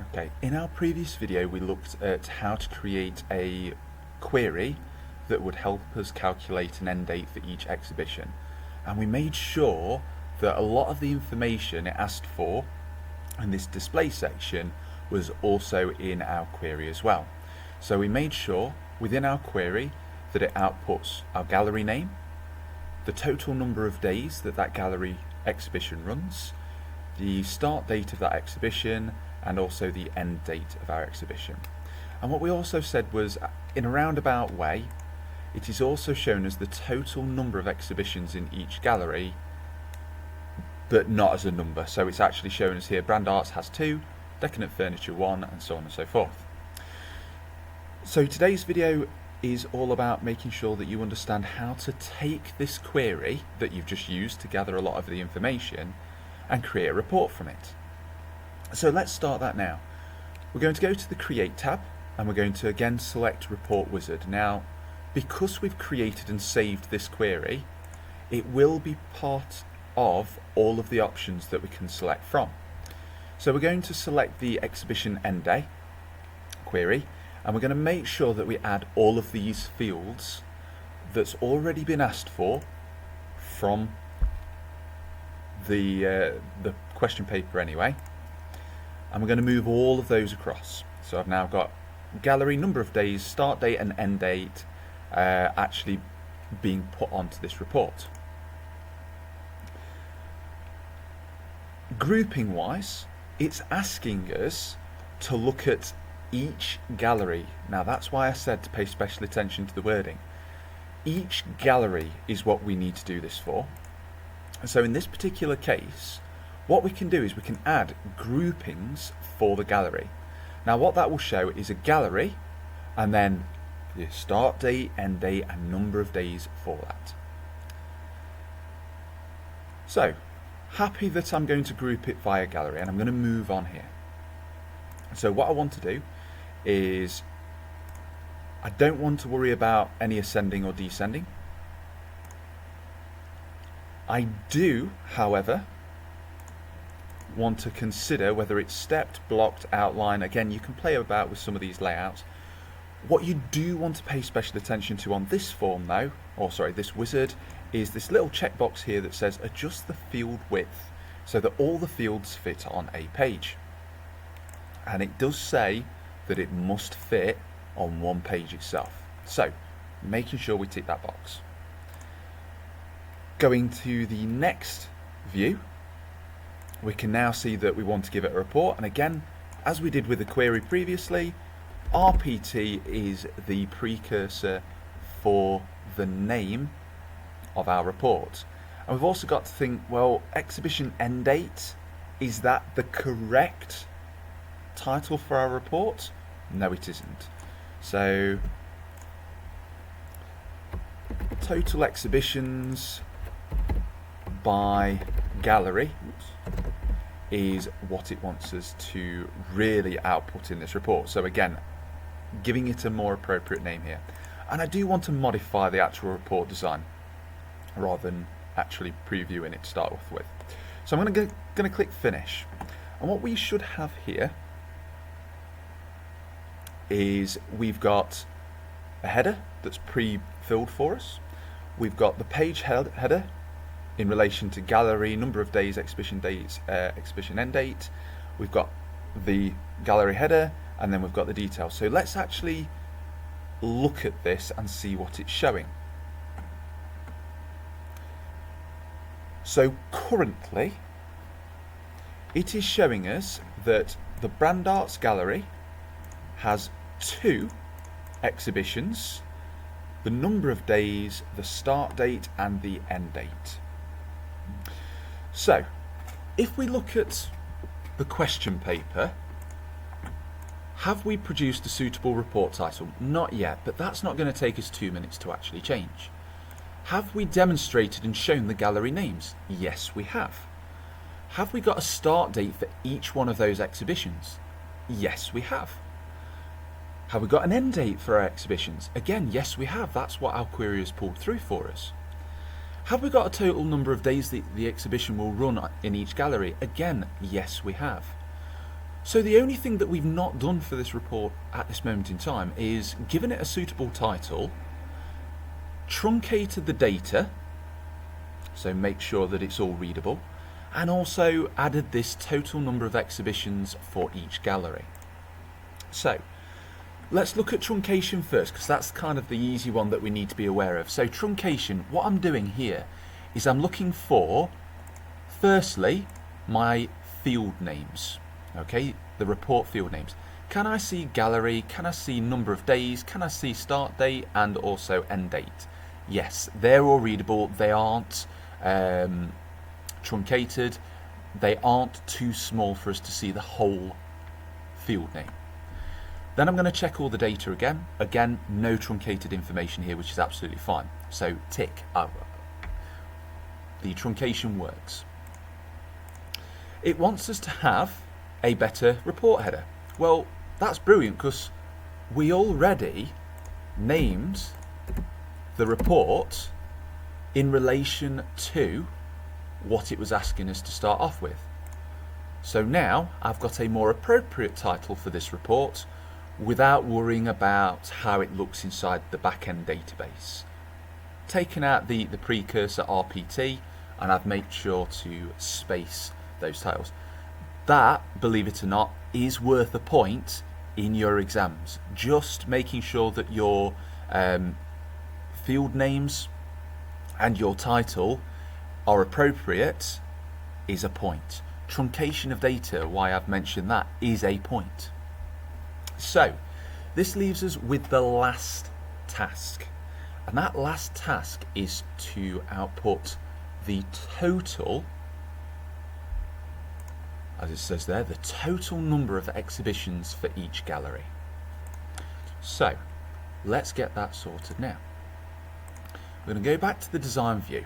Okay, in our previous video we looked at how to create a query that would help us calculate an end date for each exhibition, and we made sure that a lot of the information it asked for in this display section was also in our query as well. So we made sure within our query that it outputs our gallery name, the total number of days that that gallery exhibition runs, the start date of that exhibition, and also the end date of our exhibition. And what we also said was, in a roundabout way, it is also shown as the total number of exhibitions in each gallery, but not as a number. So it's actually shown as here, Brand Arts has 2, Decadent Furniture 1, and so on and so forth. So today's video is all about making sure that you understand how to take this query that you've just used to gather a lot of the information and create a report from it. So let's start that now. We're going to go to the Create tab and we're going to again select Report Wizard. Now, because we've created and saved this query, it will be part of all of the options that we can select from. So we're going to select the Exhibition End Day query, and we're going to make sure that we add all of these fields that's already been asked for from the question paper anyway. And we're going to move all of those across. So I've now got gallery, number of days, start date and end date actually being put onto this report. Grouping wise, it's asking us to look at each gallery. Now that's why I said to pay special attention to the wording. Each gallery is what we need to do this for. And so in this particular case, what we can do is we can add groupings for the gallery. Now what that will show is a gallery and then the start date, end date and number of days for that. So happy that I'm going to group it via gallery, and I'm going to move on here. So what I want to do is I don't want to worry about any ascending or descending. I do, however, want to consider whether it's stepped, blocked, outline. Again, you can play about with some of these layouts. What you do want to pay special attention to on this form though, or sorry, this wizard, is this little checkbox here that says adjust the field width so that all the fields fit on a page. And it does say that it must fit on one page itself. So making sure we tick that box. Going to the next view, we can now see that we want to give it a report, and again, as we did with the query previously, RPT is the precursor for the name of our report. And we've also got to think, well, exhibition end date, is that the correct title for our report? No, it isn't. So total exhibitions by gallery is what it wants us to really output in this report. So again, giving it a more appropriate name here. And I do want to modify the actual report design rather than actually previewing it to start off with. So I'm going to click finish. And what we should have here is we've got a header that's pre-filled for us. We've got the page header in relation to gallery, number of days, exhibition dates, exhibition end date. We've got the gallery header, and then we've got the details. So let's actually look at this and see what it's showing. So currently, it is showing us that the Brand Arts Gallery has 2 exhibitions, the number of days, the start date and the end date. So if we look at the question paper, have we produced a suitable report title? Not yet, but that's not going to take us 2 minutes to actually change. Have we demonstrated and shown the gallery names? Yes, we have. Have we got a start date for each one of those exhibitions? Yes, we have. Have we got an end date for our exhibitions? Again, yes, we have. That's what our query has pulled through for us. Have we got a total number of days that the exhibition will run in each gallery? Again, yes, we have. So the only thing that we've not done for this report at this moment in time is given it a suitable title, truncated the data, so make sure that it's all readable, and also added this total number of exhibitions for each gallery. So let's look at truncation first, because that's kind of the easy one that we need to be aware of. So truncation, what I'm doing here is I'm looking for, firstly, my field names, okay, the report field names. Can I see gallery? Can I see number of days? Can I see start date and also end date? Yes, they're all readable. They aren't truncated. They aren't too small for us to see the whole field name. Then I'm going to check all the data again. Again, no truncated information here, which is absolutely fine. So tick. The truncation works. It wants us to have a better report header. Well, that's brilliant, because we already named the report in relation to what it was asking us to start off with. So now I've got a more appropriate title for this report without worrying about how it looks inside the back-end database. Taken out the precursor RPT, and I've made sure to space those titles. That, believe it or not, is worth a point in your exams. Just making sure that your field names and your title are appropriate is a point. Truncation of data, why I've mentioned that, is a point. So this leaves us with the last task, and that last task is to output the total, as it says there, the total number of exhibitions for each gallery. So let's get that sorted now. We're going to go back to the design view,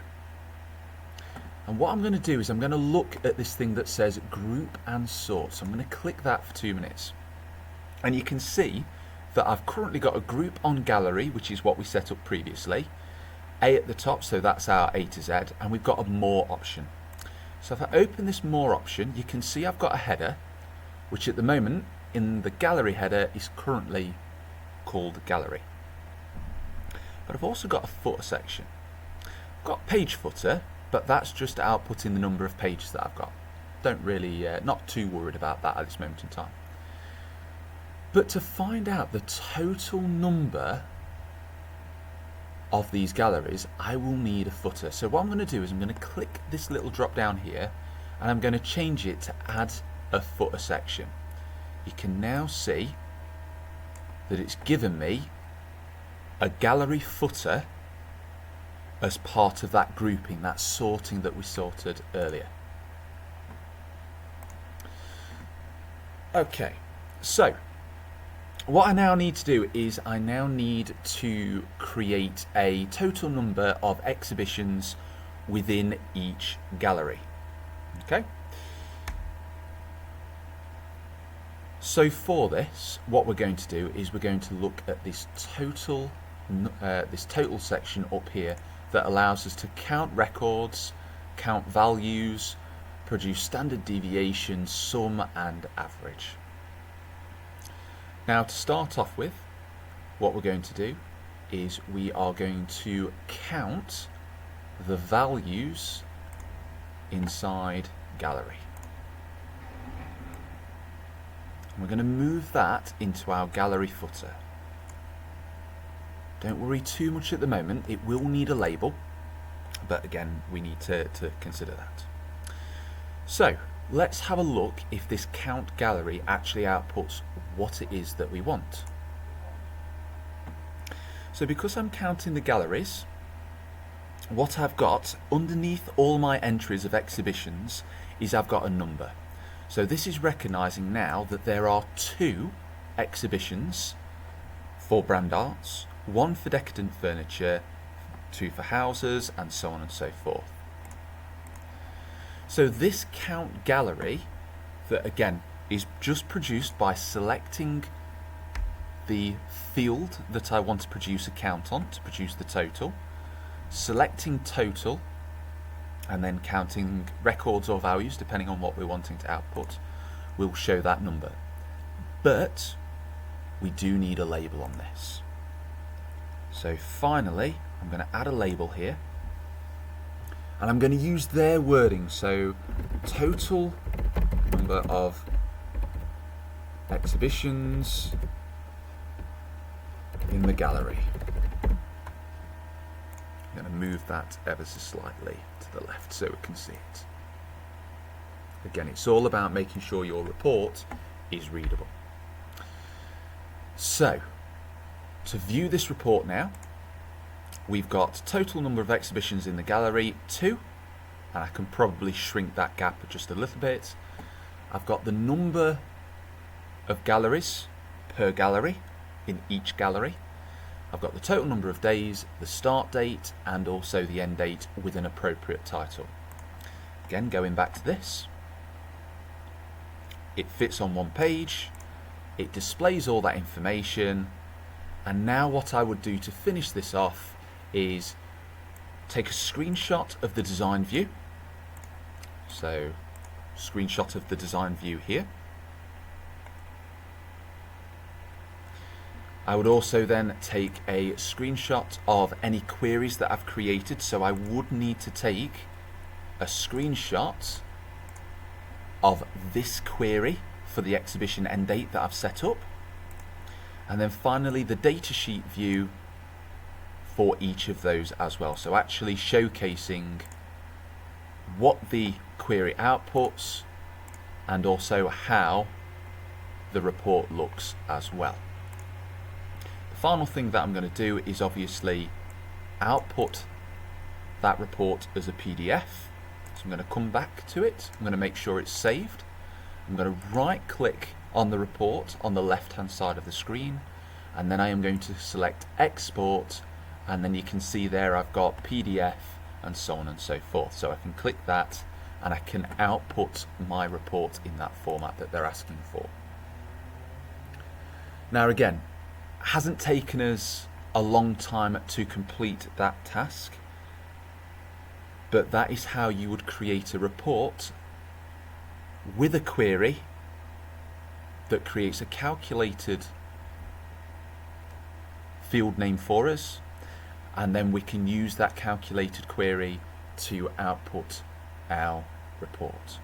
and what I'm going to do is I'm going to look at this thing that says group and sort. So I'm going to click that for 2 minutes, and you can see that I've currently got a group on gallery, which is what we set up previously, A at the top, so that's our A to Z, and we've got a more option. So if I open this more option, you can see I've got a header, which at the moment in the gallery header is currently called gallery. But I've also got a footer section. I've got page footer, but that's just outputting the number of pages that I've got. Don't really, not too worried about that at this moment in time. But to find out the total number of these galleries, I will need a footer. So what I'm going to do is I'm going to click this little drop down here, and I'm going to change it to add a footer section. You can now see that it's given me a gallery footer as part of that grouping, that sorting that we sorted earlier. Okay, so what I now need to do is I now need to create a total number of exhibitions within each gallery. Okay. So for this, what we're going to do is we're going to look at this total section up here that allows us to count records, count values, produce standard deviation, sum and average. Now to start off with, what we're going to do is we are going to count the values inside gallery. And we're going to move that into our gallery footer. Don't worry too much at the moment, it will need a label, but again we need to consider that. So let's have a look if this count gallery actually outputs what it is that we want. So because I'm counting the galleries, what I've got underneath all my entries of exhibitions is I've got a number. So this is recognising now that there are 2 exhibitions for brand arts, 1 for decadent furniture, 2 for houses, and so on and so forth. So this count gallery, that again is just produced by selecting the field that I want to produce a count on to produce the total, selecting total, and then counting records or values depending on what we're wanting to output, will show that number. But we do need a label on this. So finally, I'm going to add a label here. And I'm going to use their wording. So total number of exhibitions in the gallery. I'm going to move that ever so slightly to the left so we can see it. Again, it's all about making sure your report is readable. So, to view this report now, we've got total number of exhibitions in the gallery, 2, and I can probably shrink that gap just a little bit. I've got the number of galleries per gallery in each gallery. I've got the total number of days, the start date, and also the end date with an appropriate title. Again, going back to this, it fits on one page, it displays all that information, and now what I would do to finish this off is take a screenshot of the design view. So, screenshot of the design view here. I would also then take a screenshot of any queries that I've created, so I would need to take a screenshot of this query for the exhibition end date that I've set up, and then finally the datasheet view for each of those as well, so actually showcasing what the query outputs and also how the report looks as well. The final thing that I'm going to do is obviously output that report as a PDF. So I'm going to come back to it, I'm going to make sure it's saved, I'm going to right click on the report on the left hand side of the screen, and then I am going to select export, and then you can see there I've got PDF and so on and so forth. So I can click that and I can output my report in that format that they're asking for. Now again, it hasn't taken us a long time to complete that task, but that is how you would create a report with a query that creates a calculated field name for us, and then we can use that calculated query to output our report.